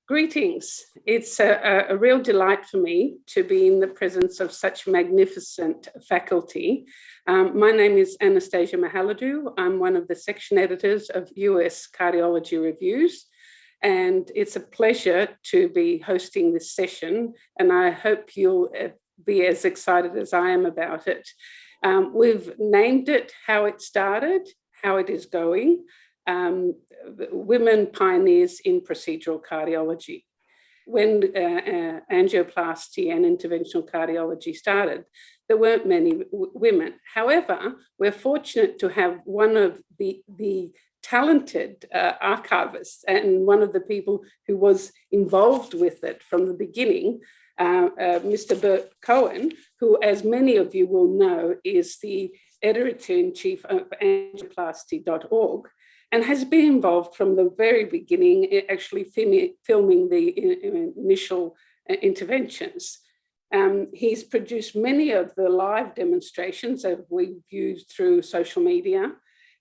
Greetings. It's a real delight for me to be in the presence of such magnificent faculty. My name is Anastasia Mihailidou. I'm one of the section editors of US Cardiology Reviews, and it's a pleasure to be hosting this session, and I hope you'll be as excited as I am about it. We've named it How It Started, How It Is Going. Women pioneers in procedural cardiology. When angioplasty and interventional cardiology started, there weren't many women. However, we're fortunate to have one of the talented archivists and one of the people who was involved with it from the beginning, Mr. Burt Cohen, who, as many of you will know, is the editor-in-chief of angioplasty.org. and has been involved from the very beginning, actually filming the initial interventions. He's produced many of the live demonstrations that we viewed through social media,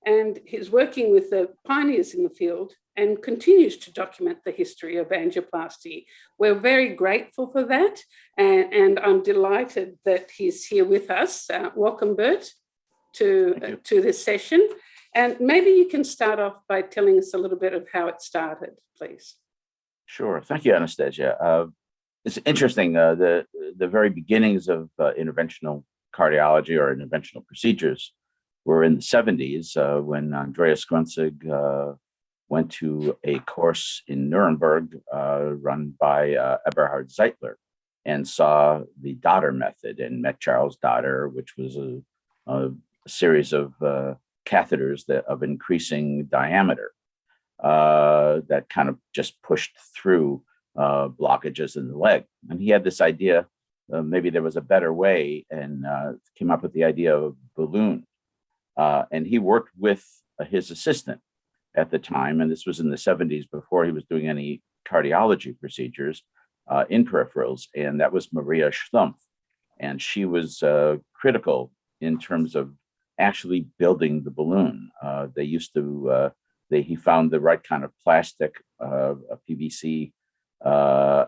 and he's working with the pioneers in the field and continues to document the history of angioplasty. We're very grateful for that, and I'm delighted that he's here with us. Welcome, Burt, to this session. And maybe you can start off by telling us a little bit of how it started, please. Sure. Thank you, Anastasia. It's interesting, the very beginnings of interventional cardiology or interventional procedures were in the 70s when Andreas Grunzig went to a course in Nuremberg run by Eberhard Zeitler and saw the Dotter method and met Charles Dotter, which was a series of catheters of increasing diameter that kind of just pushed through blockages in the leg. And he had this idea, maybe there was a better way, and came up with the idea of balloon. And he worked with his assistant at the time, and this was in the 70s before he was doing any cardiology procedures in peripherals, and that was Maria Schlumpf. And she was critical in terms of actually building the balloon. He found the right kind of plastic, a PVC,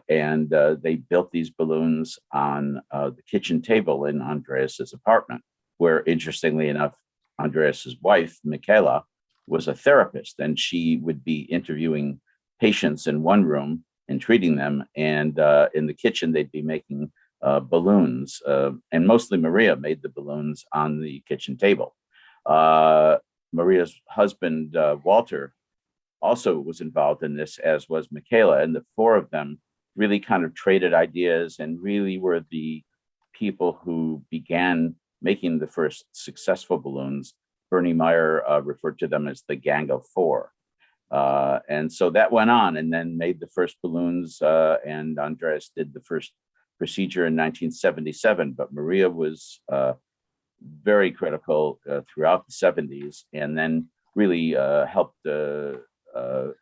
and they built these balloons on the kitchen table in Andreas's apartment, where, interestingly enough, Andreas's wife, Michaela, was a therapist, and she would be interviewing patients in one room and treating them, and in the kitchen they'd be making balloons, and mostly Maria made the balloons on the kitchen table. Maria's husband, Walter, also was involved in this, as was Michaela, and the four of them really kind of traded ideas and really were the people who began making the first successful balloons. Bernie Meyer referred to them as the Gang of Four. And so that went on, and then made the first balloons, and Andreas did the first procedure in 1977, but Maria was very critical throughout the 70s, and then really helped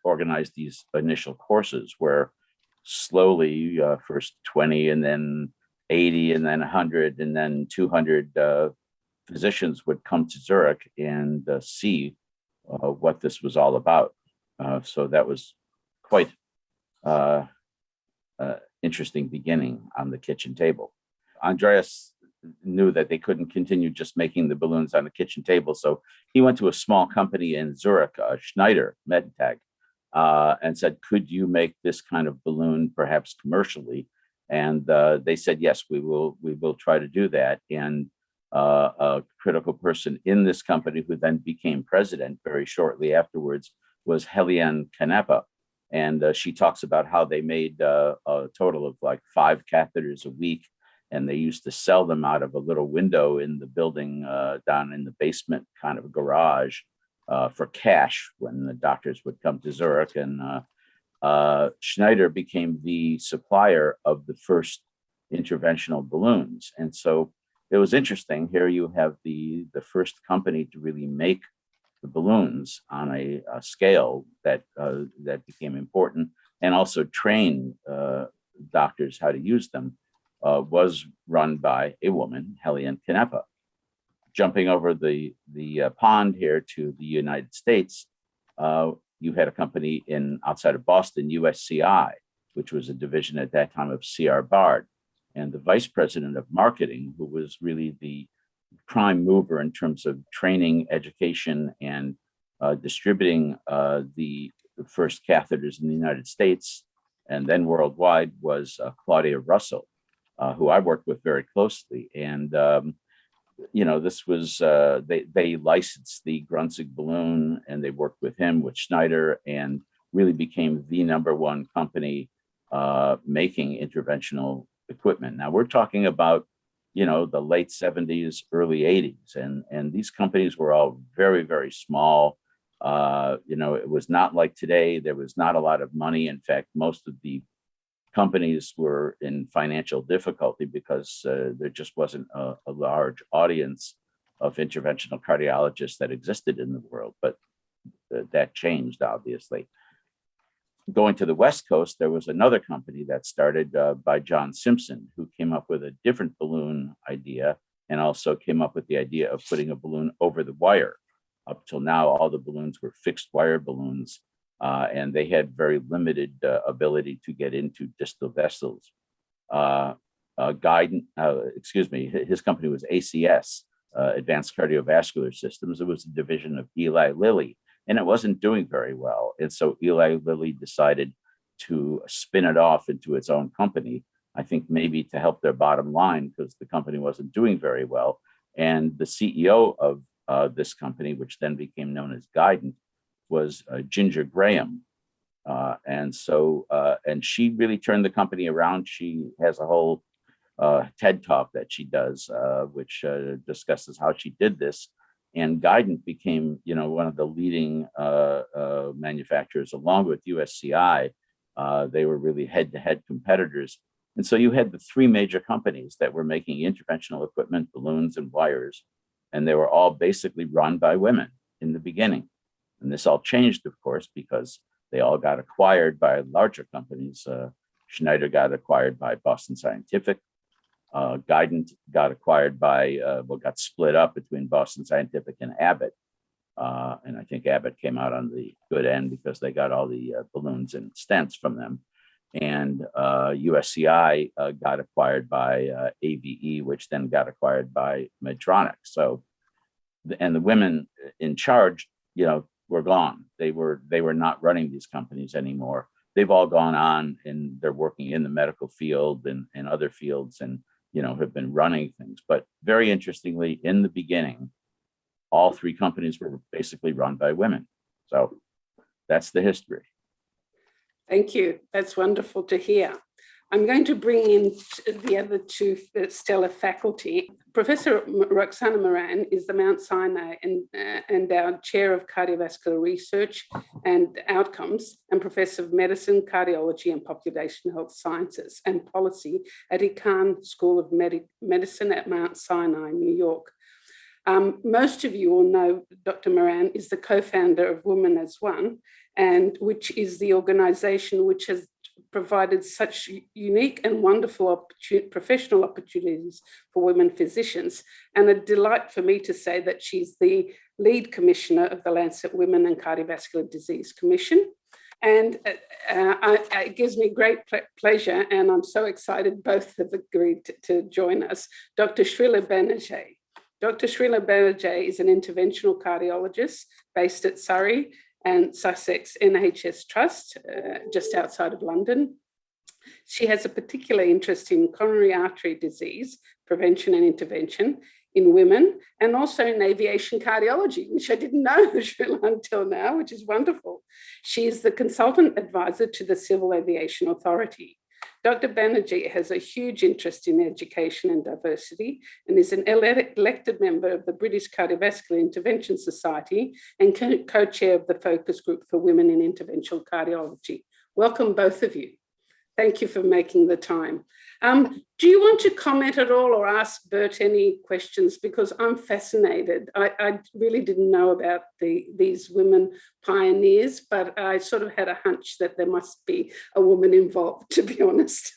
organize these initial courses where slowly, first 20 and then 80 and then 100 and then 200 physicians would come to Zurich and see what this was all about. So that was quite interesting beginning on the kitchen table. Andreas knew that they couldn't continue just making the balloons on the kitchen table, so he went to a small company in Zurich, Schneider Medtech, and said, "Could you make this kind of balloon perhaps commercially?" And they said, "Yes, we will try to do that." And a critical person in this company, who then became president very shortly afterwards, was Helene Canepa. And she talks about how they made a total of like 5 catheters a week, and they used to sell them out of a little window in the building down in the basement kind of garage for cash when the doctors would come to Zurich. And Schneider became the supplier of the first interventional balloons. And so it was interesting. Here you have the first company to really make the balloons on a scale that became important, and also train doctors how to use them, was run by a woman, Helene Canepa. Jumping over the pond here to the United States, you had a company outside of Boston, USCI, which was a division at that time of C.R. Bard. And the vice president of marketing, who was really the prime mover in terms of training, education, and distributing the first catheters in the United States and then worldwide, was Claudia Russell, who I worked with very closely. And this was, they licensed the Grunzig balloon, and they worked with him, with Schneider, and really became the number one company making interventional equipment. Now we're talking about, the late 70s, early 80s, and these companies were all very, very small. It was not like today. There was not a lot of money. In fact, most of the companies were in financial difficulty because there just wasn't a large audience of interventional cardiologists that existed in the world. But that changed, obviously. Going to the West Coast, there was another company that started by John Simpson, who came up with a different balloon idea and also came up with the idea of putting a balloon over the wire. Up till now, all the balloons were fixed wire balloons, and they had very limited ability to get into distal vessels. His company was ACS, Advanced Cardiovascular Systems. It was a division of Eli Lilly, and it wasn't doing very well. And so Eli Lilly decided to spin it off into its own company, I think maybe to help their bottom line because the company wasn't doing very well. And the CEO of this company, which then became known as Guidant, was Ginger Graham. And she really turned the company around. She has a whole TED talk that she does, which discusses how she did this. And Guidant became, one of the leading manufacturers, along with USCI. They were really head-to-head competitors. And so you had the three major companies that were making interventional equipment, balloons, and wires. And they were all basically run by women in the beginning. And this all changed, of course, because they all got acquired by larger companies. Schneider got acquired by Boston Scientific. Guidant got acquired by, got split up between Boston Scientific and Abbott. And I think Abbott came out on the good end because they got all the balloons and stents from them. And USCI got acquired by AVE, which then got acquired by Medtronic. So, and the women in charge, were gone. They were not running these companies anymore. They've all gone on and they're working in the medical field and other fields and, have been running things. But very interestingly, in the beginning, all three companies were basically run by women. So that's the history. Thank you. That's wonderful to hear. I'm going to bring in the other two stellar faculty. Professor Roxana Moran is the Mount Sinai and our Chair of Cardiovascular Research and Outcomes and Professor of Medicine, Cardiology and Population Health Sciences and Policy at Icahn School of Medicine at Mount Sinai, New York. Most of you will know Dr. Moran is the co-founder of Women as One, and which is the organization which has provided such unique and wonderful professional opportunities for women physicians. And a delight for me to say that she's the lead commissioner of the Lancet Women and Cardiovascular Disease Commission. And it gives me great pleasure, and I'm so excited both have agreed to join us, Dr. Shrilla Banerjee. Dr. Shrilla Banerjee is an interventional cardiologist based at Surrey and Sussex NHS Trust, just outside of London. She has a particular interest in coronary artery disease, prevention and intervention in women, and also in aviation cardiology, which I didn't know until now, which is wonderful. She is the consultant advisor to the Civil Aviation Authority. Dr. Banerjee has a huge interest in education and diversity and is an elected member of the British Cardiovascular Intervention Society and co-chair of the Focus Group for Women in Interventional Cardiology. Welcome, both of you. Thank you for making the time. Do you want to comment at all or ask Burt any questions? Because I'm fascinated. I really didn't know about these women pioneers, but I sort of had a hunch that there must be a woman involved, to be honest.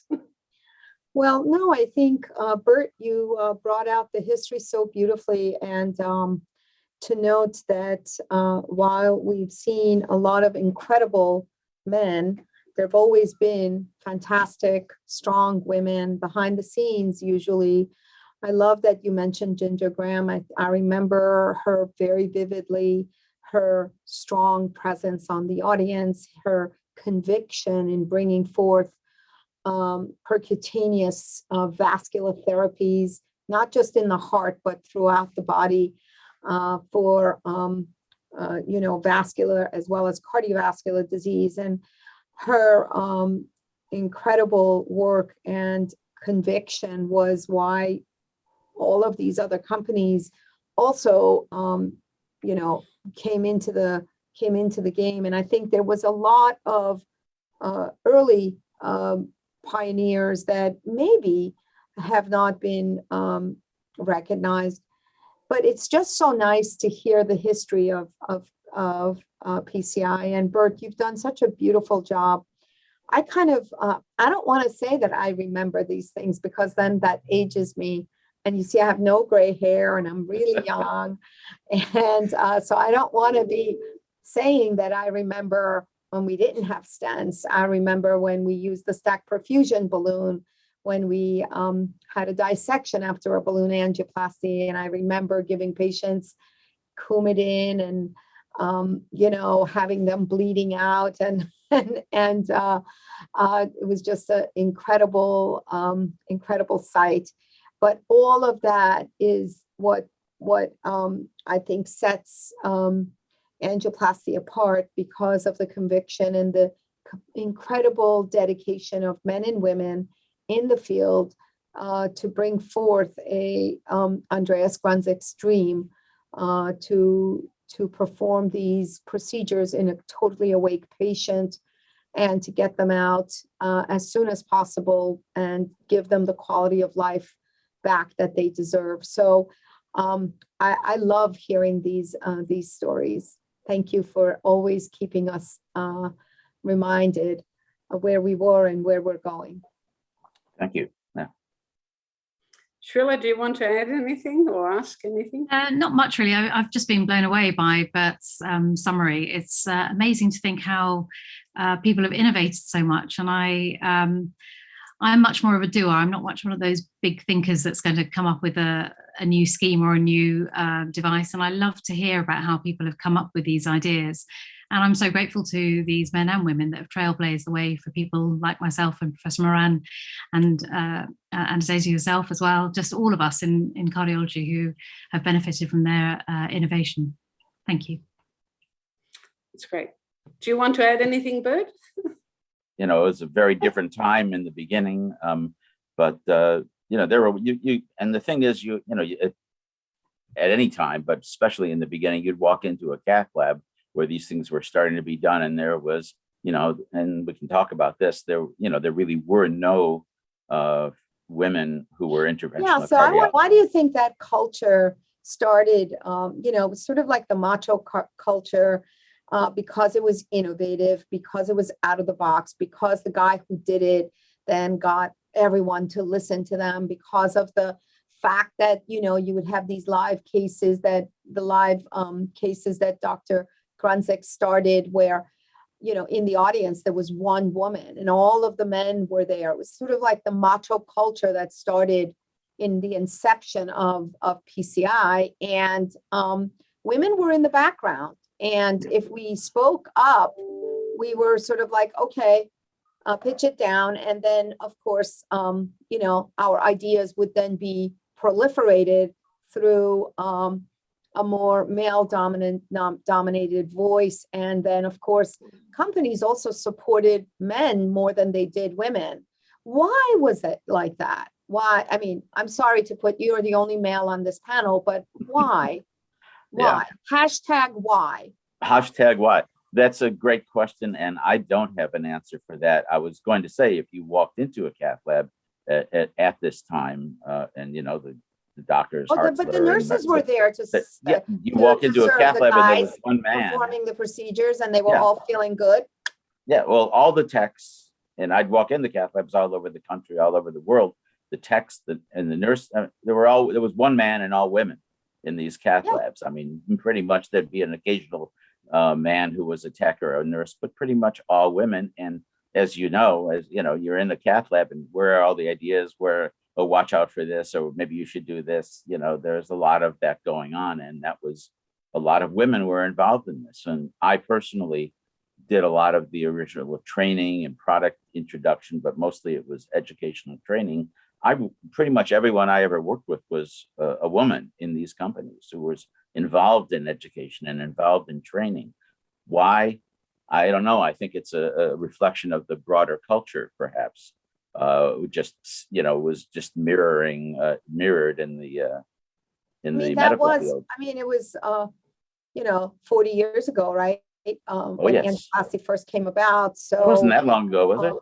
Well, no, I think, Burt, you brought out the history so beautifully. And to note that while we've seen a lot of incredible men there've always been fantastic, strong women behind the scenes, usually. I love that you mentioned Ginger Graham. I remember her very vividly, her strong presence on the audience, her conviction in bringing forth percutaneous vascular therapies, not just in the heart, but throughout the body for, vascular as well as cardiovascular disease. And her incredible work and conviction was why all of these other companies also, came into the game. And I think there was a lot of early pioneers that maybe have not been recognized. But it's just so nice to hear the history of PCI. And Burt, you've done such a beautiful job. I don't want to say that I remember these things, because then that ages me. And you see, I have no gray hair and I'm really young. And so I don't want to be saying that I remember when we didn't have stents. I remember when we used the stacked perfusion balloon, when we had a dissection after a balloon angioplasty. And I remember giving patients Coumadin and, having them bleeding out. And it was just an incredible sight. But all of that is what I think sets angioplasty apart, because of the conviction and the incredible dedication of men and women in the field to bring forth a Andreas Grunzig's dream to perform these procedures in a totally awake patient, and to get them out as soon as possible and give them the quality of life back that they deserve. So I love hearing these stories. Thank you for always keeping us reminded of where we were and where we're going. Thank you. Yeah. Shrilla, do you want to add anything or ask anything? Not much, really. I've just been blown away by Burt's summary. It's amazing to think how people have innovated so much. And I'm much more of a doer. I'm not much one of those big thinkers that's going to come up with a new scheme or a new device. And I love to hear about how people have come up with these ideas. And I'm so grateful to these men and women that have trailblazed the way for people like myself and Professor Moran and Anastasia yourself as well, just all of us in cardiology who have benefited from their innovation. Thank you. That's great. Do you want to add anything, Burt? It was a very different time in the beginning, but there were you. And the thing is, at any time, but especially in the beginning, you'd walk into a cath lab where these things were starting to be done, and there was, and we can talk about this. There really were no women who were interventional. Yeah. So why do you think that culture started? It was sort of like the macho culture. Because it was innovative, because it was out of the box, because the guy who did it then got everyone to listen to them, because of the fact that, you would have these live cases that Dr. Grunzig started where, in the audience, there was one woman and all of the men were there. It was sort of like the macho culture that started in the inception of PCI, and women were in the background. And if we spoke up, we were sort of like, okay, pitch it down. And then, of course, our ideas would then be proliferated through a more male dominated voice. And then, of course, companies also supported men more than they did women. Why was it like that? Why? I mean, I'm sorry to put, you're the only male on this panel, but why? Why? Yeah. #why? #why? That's a great question, and I don't have an answer for that. I was going to say, if you walked into a cath lab at this time, and the doctors, but the nurses were there to you walk into a cath lab and there was one man performing the procedures, and they were all feeling good. Yeah, well, all the techs, and I'd walk into cath labs all over the country, all over the world. The techs and the nurse, there was one man and all women in these cath labs. I mean, pretty much there'd be an occasional man who was a tech or a nurse, but pretty much all women. And as you know, you're in the cath lab, and where are all the ideas where, oh, watch out for this, or maybe you should do this. There's a lot of that going on. And that was a lot of women were involved in this. And I personally did a lot of the original training and product introduction, but mostly it was educational training. Pretty much everyone I ever worked with was a woman in these companies who was involved in education and involved in training. Why? I don't know. I think it's a reflection of the broader culture, perhaps. Was just mirrored in the medical field. It was 40 years ago, right? When yes. angioplasty first came about. So it wasn't that long ago, was it?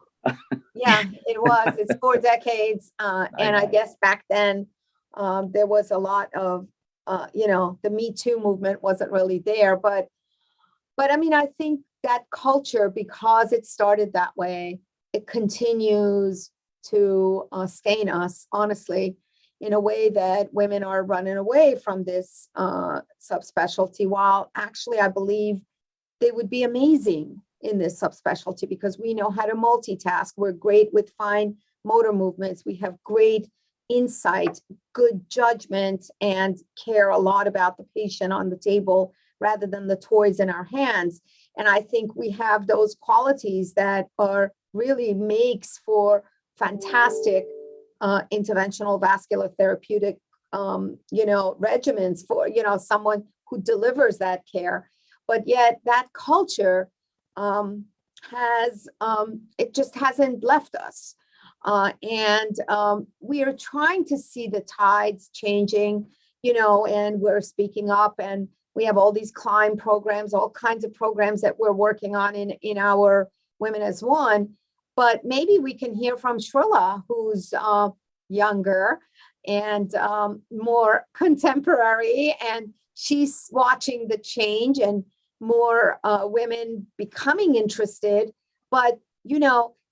Yeah, it was. It's 4 decades. And I guess back then there was a lot of, the Me Too movement wasn't really there. But I think that culture, because it started that way, it continues to stain us, honestly, in a way that women are running away from this subspecialty, while actually I believe they would be amazing in this subspecialty because we know how to multitask. We're great with fine motor movements. We have great insight, good judgment, and care a lot about the patient on the table rather than the toys in our hands. And I think we have those qualities that are really makes for fantastic interventional vascular therapeutic, regimens for, someone who delivers that care. But yet that culture it just hasn't left us. And we are trying to see the tides changing, and we're speaking up, and we have all these climb programs, all kinds of programs that we're working on in our Women as One. But maybe we can hear from Shrilla, who's younger and more contemporary, and she's watching the change and more women becoming interested. But,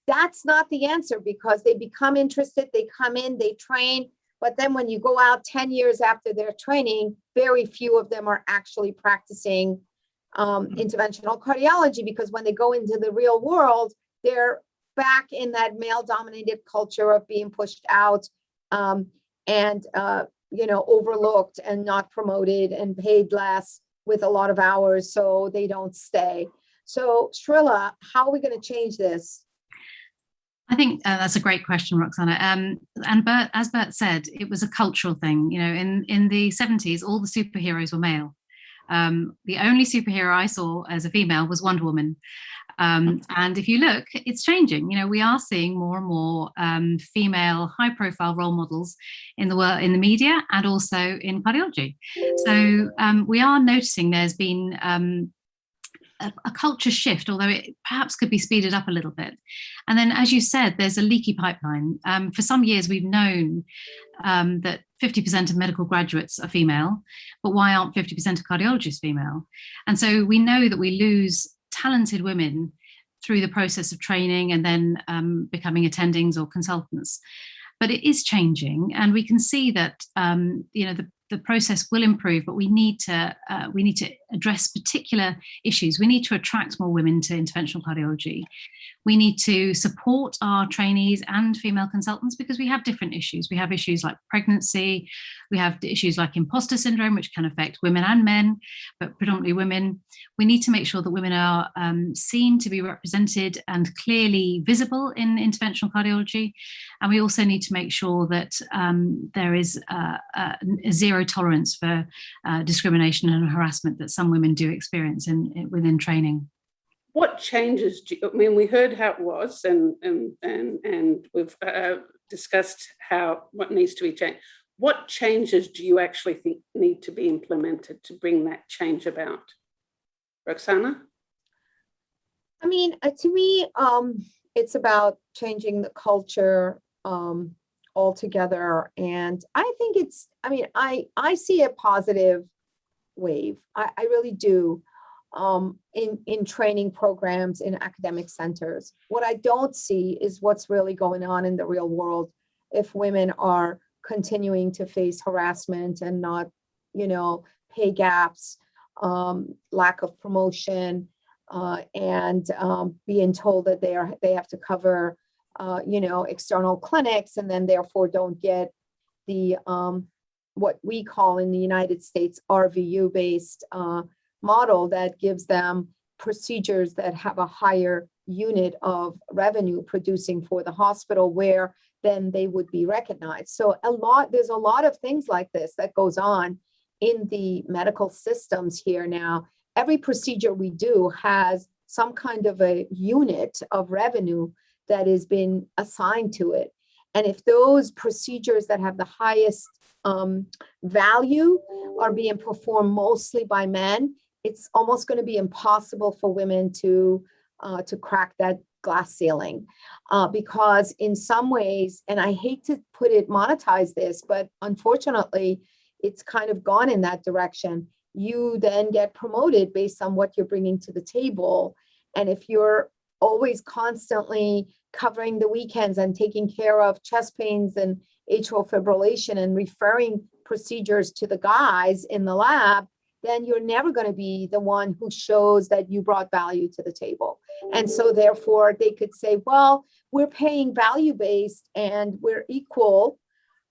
that's not the answer, because they become interested, they come in, they train. But then when you go out 10 years after their training, very few of them are actually practicing interventional cardiology, because when they go into the real world, they're back in that male-dominated culture of being pushed out and overlooked and not promoted and paid less with a lot of hours, so they don't stay. So Shrilla, how are we going to change this? I think that's a great question, Roxana. And Burt, as Burt said, it was a cultural thing. In the 70s, all the superheroes were male. The only superhero I saw as a female was Wonder Woman. And if you look, it's changing. We are seeing more and more female high-profile role models in the media and also in cardiology. So we are noticing there's been a culture shift, although it perhaps could be speeded up a little bit. And then, as you said, there's a leaky pipeline. For some years, we've known that 50% of medical graduates are female, but why aren't 50% of cardiologists female? And so we know that we lose talented women through the process of training and then becoming attendings or consultants. But it is changing, and we can see that the process will improve, but we need to address particular issues. We need to attract more women to interventional cardiology. We need to support our trainees and female consultants, because we have different issues. We have issues like pregnancy. We have issues like imposter syndrome, which can affect women and men, but predominantly women. We need to make sure that women are seen to be represented and clearly visible in interventional cardiology. And we also need to make sure that there is a zero tolerance for discrimination and harassment that some women do experience within training. What changes we heard how it was, and we've discussed what needs to be changed. What changes do you actually think need to be implemented to bring that change about? Roxana? To me, it's about changing the culture altogether. And I think I see a positive wave. I really do. In training programs in academic centers. What I don't see is what's really going on in the real world if women are continuing to face harassment and not, pay gaps, lack of promotion, and being told that they have to cover, external clinics, and then therefore don't get the what we call in the United States RVU-based model that gives them procedures that have a higher unit of revenue producing for the hospital, where then they would be recognized. So there's a lot of things like this that goes on in the medical systems here now. Every procedure we do has some kind of a unit of revenue that has been assigned to it. And if those procedures that have the highest value are being performed mostly by men, it's almost going to be impossible for women to crack that glass ceiling, because in some ways, and I hate to monetize this, but unfortunately, it's kind of gone in that direction. You then get promoted based on what you're bringing to the table. And if you're always constantly covering the weekends and taking care of chest pains and atrial fibrillation and referring procedures to the guys in the lab, then you're never going to be the one who shows that you brought value to the table. And so therefore they could say, well, we're paying value-based and we're equal,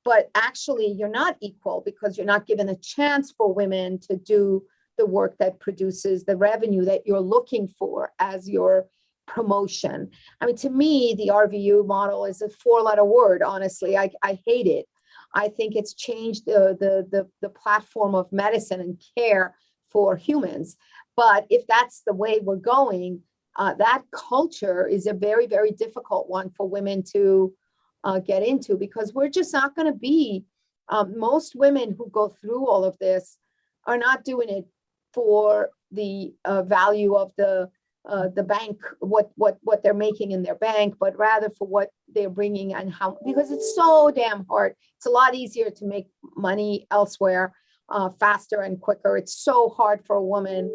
but actually you're not equal because you're not given a chance for women to do the work that produces the revenue that you're looking for as your promotion. I mean, to me, the RVU model is a four-letter word. Honestly, I hate it. I think it's changed the platform of medicine and care for humans. But if that's the way we're going, that culture is a very, very difficult one for women to get into, because we're just not going to be, most women who go through all of this are not doing it for the value of the bank, what they're making in their bank, but rather for what they're bringing and how, because it's so damn hard. It's a lot easier to make money elsewhere, faster and quicker. It's so hard for a woman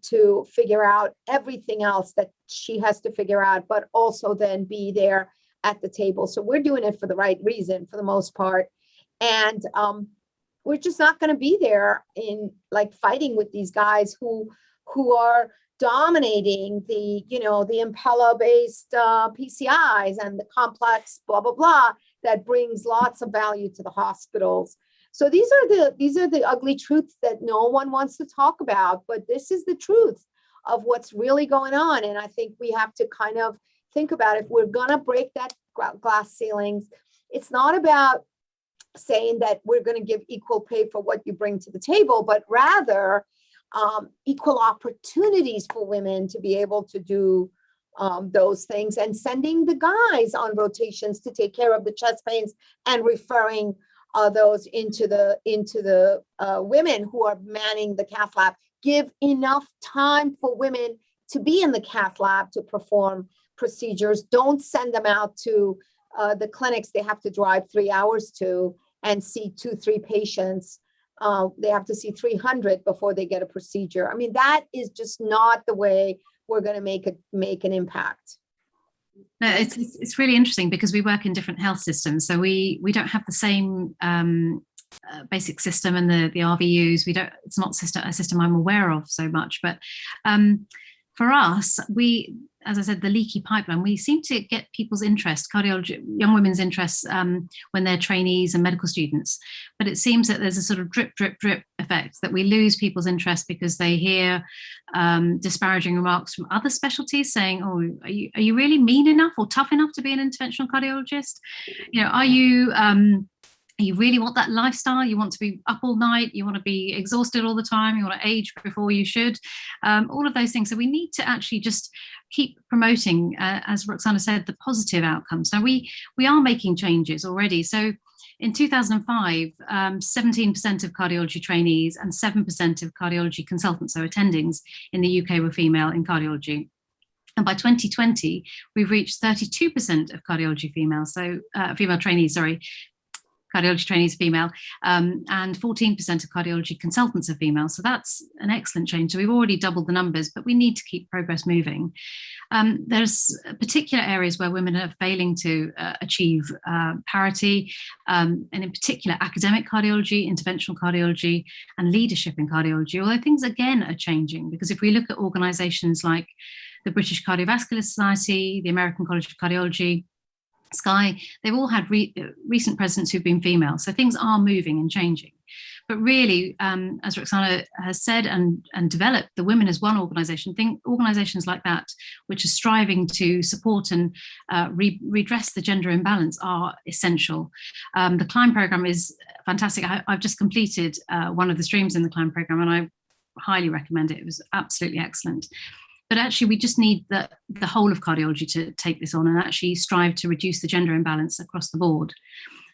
to figure out everything else that she has to figure out, but also then be there at the table. So we're doing it for the right reason for the most part. And we're just not going to be there in like fighting with these guys who are dominating the, the Impella-based PCIs and the complex blah, blah, blah, that brings lots of value to the hospitals. So these are the ugly truths that no one wants to talk about, but this is the truth of what's really going on. And I think we have to kind of think about, if we're going to break that glass ceilings, it's not about saying that we're going to give equal pay for what you bring to the table, but rather equal opportunities for women to be able to do those things, and sending the guys on rotations to take care of the chest pains and referring those into the women who are manning the cath lab. Give enough time for women to be in the cath lab to perform procedures. Don't send them out to the clinics they have to drive 3 hours to and see 2-3 patients. They have to see 300 before they get a procedure. I mean, that is just not the way we're going to make an impact. No, it's really interesting because we work in different health systems, so we don't have the same basic system and the RVUs. It's not a system I'm aware of so much, but for us, as I said, the leaky pipeline, we seem to get people's interest, cardiology, young women's interests when they're trainees and medical students. But it seems that there's a sort of drip, drip, drip effect, that we lose people's interest because they hear disparaging remarks from other specialties saying, oh, are you really mean enough or tough enough to be an interventional cardiologist? You really want that lifestyle? You want to be up all night? You want to be exhausted all the time? You want to age before you should? All of those things. So we need to actually just keep promoting, as Roxana said, the positive outcomes. Now we are making changes already. So in 2005, 17% of cardiology trainees and 7% of cardiology consultants, so attendings in the UK, were female in cardiology. And by 2020, we've reached 32% of cardiology females, so female trainees, cardiology trainees are female, and 14% of cardiology consultants are female. So that's an excellent change. So we've already doubled the numbers, but we need to keep progress moving. There's particular areas where women are failing to achieve parity, and in particular academic cardiology, interventional cardiology, and leadership in cardiology, although things again are changing, because if we look at organisations like the British Cardiovascular Society, the American College of Cardiology, Sky, they've all had recent presidents who've been female. So things are moving and changing. But really, as Roxana has said and developed, the Women as One organisation, think organisations like that, which are striving to support and redress the gender imbalance, are essential. The CLIMB programme is fantastic. I've just completed one of the streams in the CLIMB programme, and I highly recommend it. It was absolutely excellent. But actually, we just need the whole of cardiology to take this on and actually strive to reduce the gender imbalance across the board.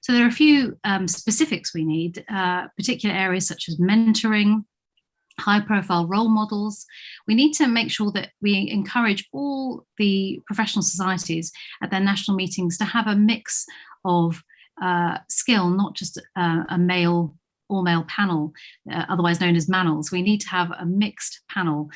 So there are a few specifics we need, particular areas such as mentoring, high-profile role models. We need to make sure that we encourage all the professional societies at their national meetings to have a mix of skill, not just a male all-male panel, otherwise known as manels. We need to have a mixed panel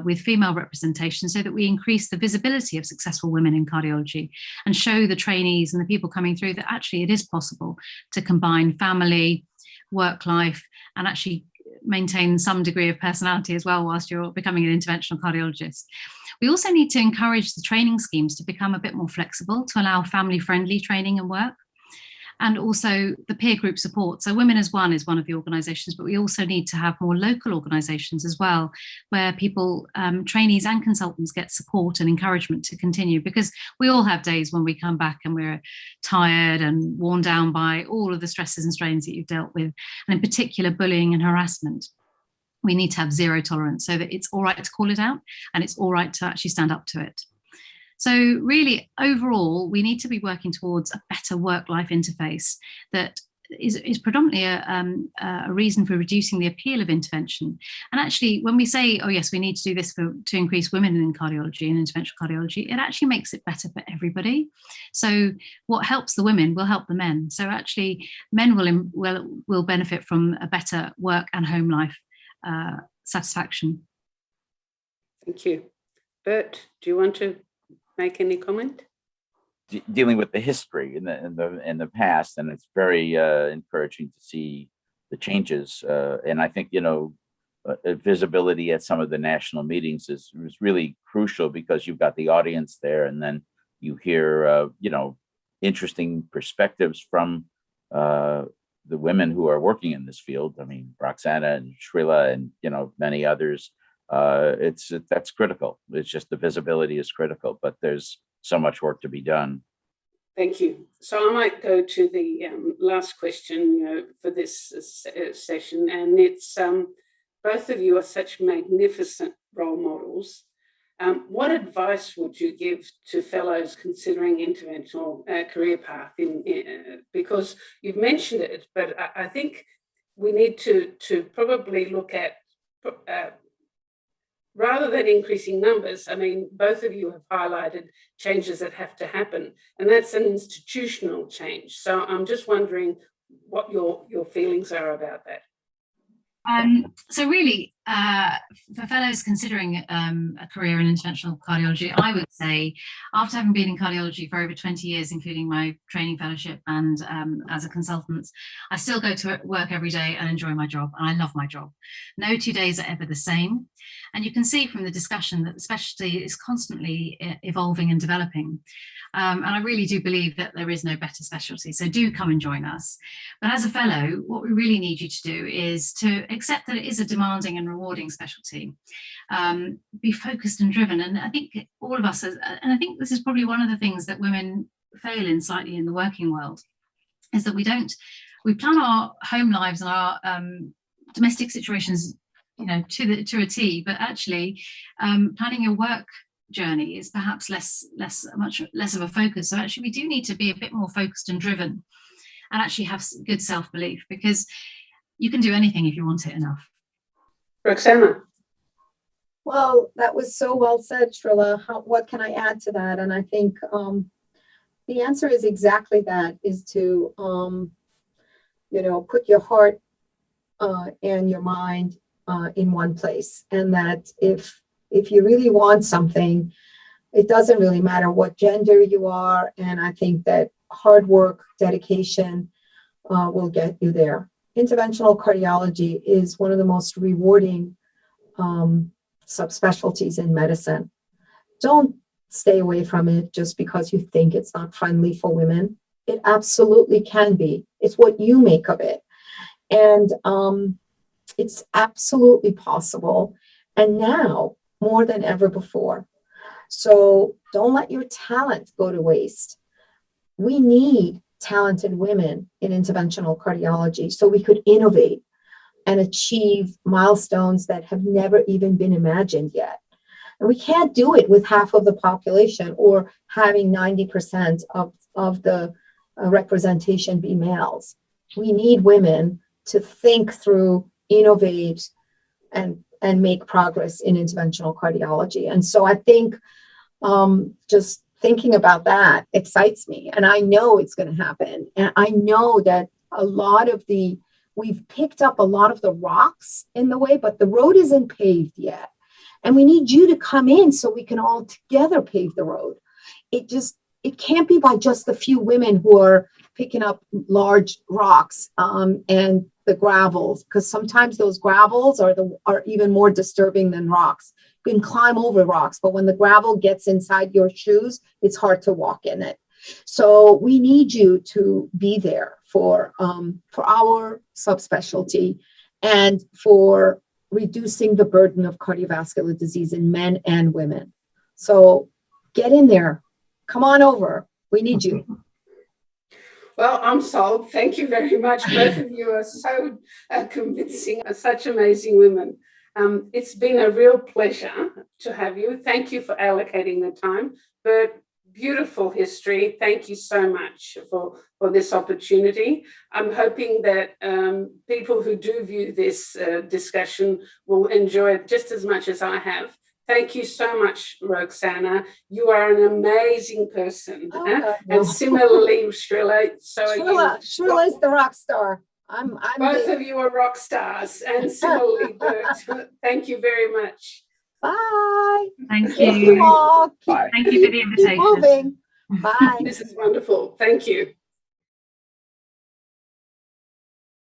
with female representation so that we increase the visibility of successful women in cardiology and show the trainees and the people coming through that actually it is possible to combine family, work life, and actually maintain some degree of personality as well whilst you're becoming an interventional cardiologist. We also need to encourage the training schemes to become a bit more flexible to allow family-friendly training and work. And also the peer group support. So Women as One is one of the organisations, but we also need to have more local organisations as well, where people, trainees and consultants get support and encouragement to continue, because we all have days when we come back and we're tired and worn down by all of the stresses and strains that you've dealt with, and in particular bullying and harassment. We need to have zero tolerance so that it's all right to call it out and it's all right to actually stand up to it. So really, overall, we need to be working towards a better work-life interface that is predominantly a reason for reducing the appeal of intervention. And actually, when we say, oh yes, we need to do this to increase women in cardiology and interventional cardiology, it actually makes it better for everybody. So what helps the women will help the men. So actually, men will benefit from a better work and home life satisfaction. Thank you. Burt, do you want to make any comment? Dealing with the history in the past, and it's very encouraging to see the changes. And I think visibility at some of the national meetings is really crucial, because you've got the audience there, and then you hear interesting perspectives from the women who are working in this field. I mean, Roxana and Shrilla and many others. That's critical. It's just the visibility is critical, but there's so much work to be done. Thank you. So I might go to the last question, for this session, and it's both of you are such magnificent role models. What advice would you give to fellows considering interventional career path? Because you've mentioned it, but I think we need to probably look at rather than increasing numbers. I mean, both of you have highlighted changes that have to happen, and that's an institutional change. So I'm just wondering what your feelings are about that. So really, for fellows considering a career in interventional cardiology, I would say, after having been in cardiology for over 20 years, including my training fellowship and as a consultant, I still go to work every day and enjoy my job, and I love my job. No 2 days are ever the same. And you can see from the discussion that the specialty is constantly evolving and developing. And I really do believe that there is no better specialty. So do come and join us. But as a fellow, what we really need you to do is to accept that it is a demanding and rewarding specialty. Be focused and driven. And I think all of us, and I think this is probably one of the things that women fail in slightly in the working world, is that we plan our home lives and our domestic situations to a T, but actually planning your work journey is perhaps much less of a focus. So actually we do need to be a bit more focused and driven, and actually have good self-belief, because you can do anything if you want it enough. Roxana. Well, that was so well said, Shrilla. What can I add to that? And I think the answer is exactly that, is to put your heart and your mind in one place, and that if you really want something, It doesn't really matter what gender you are. And I think that hard work, dedication will get you there. Interventional cardiology is one of the most rewarding subspecialties in medicine. Don't stay away from it just because you think it's not friendly for women. It absolutely can be. It's what you make of it. And it's absolutely possible. And now, more than ever before. So don't let your talent go to waste. We need talented women in interventional cardiology so we could innovate and achieve milestones that have never even been imagined yet. And we can't do it with half of the population or having 90% of the representation be males. We need women to think through, innovate, and make progress in interventional cardiology. And so I think just thinking about that excites me. And I know it's going to happen. And I know that we've picked up a lot of the rocks in the way, but the road isn't paved yet. And we need you to come in so we can all together pave the road. It can't be by just the few women who are picking up large rocks and the gravels, because sometimes those gravels are even more disturbing than rocks. You can climb over rocks, but when the gravel gets inside your shoes, it's hard to walk in it. So we need you to be there for our subspecialty and for reducing the burden of cardiovascular disease in men and women. So get in there. Come on over. We need you. Well, I'm sold. Thank you very much. Both of you are so convincing, such amazing women. It's been a real pleasure to have you. Thank you for allocating the time. Burt, beautiful history. Thank you so much for this opportunity. I'm hoping that people who do view this discussion will enjoy it just as much as I have. Thank you so much, Roxana. You are an amazing person. And similarly, Shrilla. Shrilla is the rock star. Both of you are rock stars. And similarly, Burt. Thank you very much. Bye. Thank Thank you. you all. Bye. Thank you for the Keep invitation. moving. Bye. This is wonderful. Thank you.